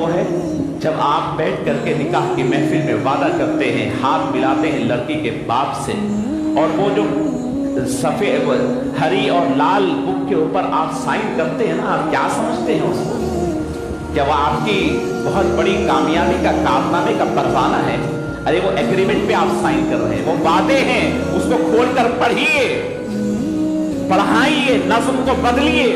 وہ ہے जब आप बैठ करके निकाह की महफिल में वादा करते हैं, हाथ मिलाते हैं लड़की के बाप से, और वो जो सफेद हरी और लाल बुक के ऊपर आप साइन करते हैं ना, आप क्या समझते हैं उसको? क्या वो आपकी बहुत बड़ी कामयाबी का कारनामे का परवाना है? अरे वो एग्रीमेंट पे आप साइन कर रहे हैं, वो वादे हैं, उसको खोलकर पढ़िए, पढ़ाइए, नज़्म को बदलिए।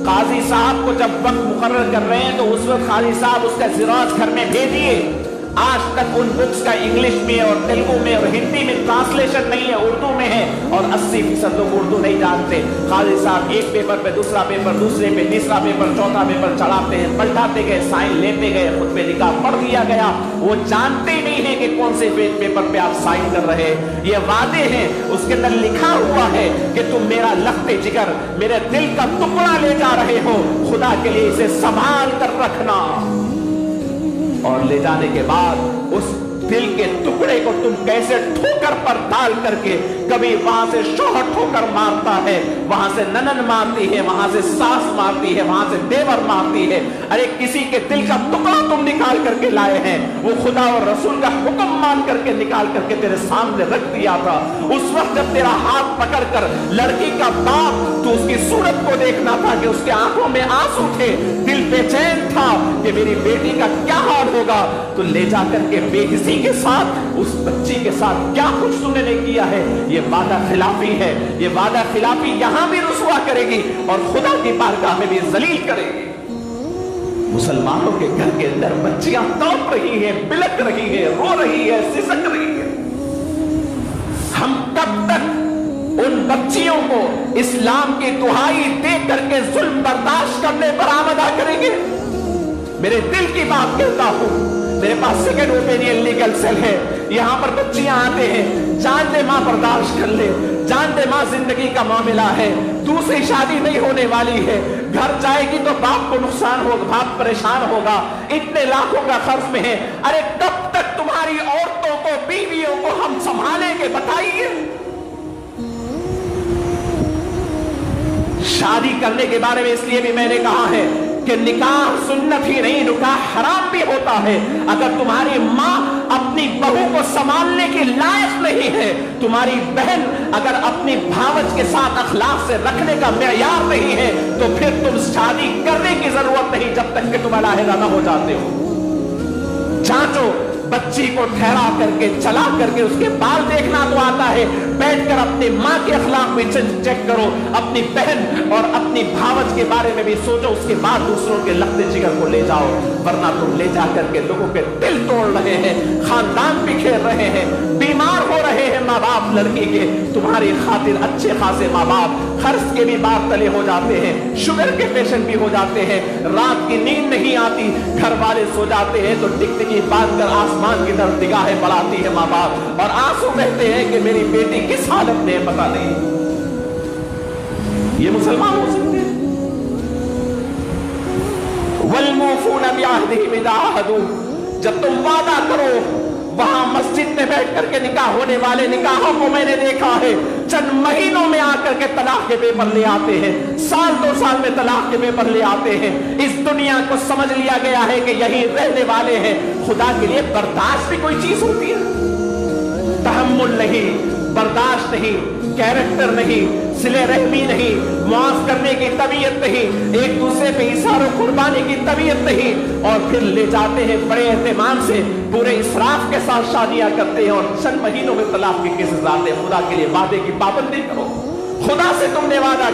काजी साहब को जब वक्त मुकर्रर कर रहे हैं तो उस वक्त काजी साहब उसका ज़िराज घर में भेजिए। आज तक उन बुक्स का इंग्लिश में और तेलुगु में और हिंदी में ट्रांसलेशन नहीं है, उर्दू में है, और 80% लोग उर्दू नहीं जानते। काजी साहब एक पेपर पे दूसरा पेपर, दूसरे पे तीसरा पेपर, चौथा पेपर चढ़ाते हैं, पलटाते गए, साइन लेते गए, खुद पे निकाह पढ़ दिया गया। वो जानते ही नहीं है कि कौन से पेपर पे आप साइन कर रहे हैं। ये वादे हैं, उसके अंदर लिखा हुआ है कि तुम मेरा लख्ते जिगर, मेरे दिल का टुकड़ा ले जा रहे हो, खुदा के लिए इसे संभाल कर रखना। और ले जाने के बाद उस दिल के टुकड़े को तुम कैसे ठोकर पर डाल करके, कभी वहां से शौहर ठोकर मारता है, वहां से ननन मारती है, वहां से सास मारती है, वहां से देवर मारती है। अरे किसी के दिल का टुकड़ा तुम निकाल करके लाए हैं, वो खुदा और रसूल का हुक्म मान करके निकाल करके तेरे सामने रख दिया था। उस वक्त जब तेरा हाथ पकड़कर लड़की का बाप, तो उसकी सूरत को देखना था कि उसके आंखों में आंसू थे, दिल बेचैन था कि मेरी बेटी का क्या हाल होगा। तो ले जाकर के बेकिसी के साथ, उस बच्ची के साथ क्या कुछ तूने नहीं किया है। ये वादा खिलाफी है, ये वादा खिलाफी यहां भी रुसवा करेगी और खुदा की बारगाह में भी जलील करेगी। मुसलमानों के घर के अंदर बच्चियां तड़प रही हैं, बिलक रही हैं, रो रही है, सिसक रही है। हम कब तक उन बच्चियों को इस्लाम की दुहाई दे करके जुल्म बर्दाश्त करने पर आमदा करेंगे? मेरे दिल की बात कहता हूं, मेरे पास सेकेंड ओपिनियन लीगल सेल है, यहां पर बच्चियां आते हैं, जान दे मां बर्दाश्त कर ले, जान दे मां जिंदगी का मामला है, दूसरी शादी नहीं होने वाली है, घर जाएगी तो बाप को नुकसान होगा, बाप परेशान होगा, इतने लाखों का खर्च में है। अरे कब तक तुम्हारी औरतों को, बीवियों को हम संभालेंगे बताइए? शादी करने के बारे में इसलिए भी मैंने कहा है कि निकाह सुन्नत ही नहीं, निकाह हराम भी होता है। अगर तुम्हारी माँ अपनी बहू को संभालने की लायक नहीं है, तुम्हारी बहन अगर अपनी भावज के साथ अखलाक से रखने का मेयार नहीं है, तो फिर तुम शादी करने की जरूरत नहीं जब तक कि तुम अलहदा न हो जाते हो। जांचो, बच्ची को ठहरा करके, चला करके उसके बाल देखना तो आता है, बैठकर अपनी माँ के अखलाक में चेक करो, अपनी बहन और अपनी भावज के बारे में भी सोचो, उसके बाद दूसरों के लख्ते जिगर को ले जाओ। वरना तुम ले जा करके लोगों के दिल तोड़ रहे हैं, खानदान बिखेर रहे हैं, बीमार हो रहे हैं माँ बाप लड़की के। तुम्हारी खातिर अच्छे खासे माँ बाप खर्च के भी बात तले हो जाते हैं, शुगर के पेशेंट भी हो जाते हैं, रात की नींद नहीं आती, घर वाले सो जाते हैं तो टिकटिकी बांध कर आसमान की तरफ निगाहें बढ़ाती है माँ बाप, और आंसू बहते हैं कि मेरी बेटी किस हालत में है पता नहीं। ये मुसलमान हो सकते हैं? वल्मुफून बिअहदिहिम इज़ा अहदू, जब तुम वादा करो, वहां मस्जिद में बैठ करके निकाह होने वाले निकाहों को मैंने देखा है, चंद महीनों में आकर के तलाक के पेपर ले आते हैं, साल 2 साल में तलाक के पेपर ले आते हैं। इस दुनिया को समझ लिया गया है कि यही रहने वाले हैं। खुदा के लिए बर्दाश्त भी कोई चीज होती है? तहम्मुल नहीं, बर्दाश्त नहीं, कैरेक्टर नहीं, सिले रहमी नहीं, मुआफ करने की तबीयत नहीं, एक दूसरे पे इशारों कुर्बानी की तबीयत नहीं, और फिर ले जाते हैं बड़े एहतमाम से, पूरे इसराफ के साथ शादियां करते हैं और चंद महीनों में तलाक के केसेस आते हैं। खुदा के लिए वादे की पाबंदी करो, खुदा से तुमने वादा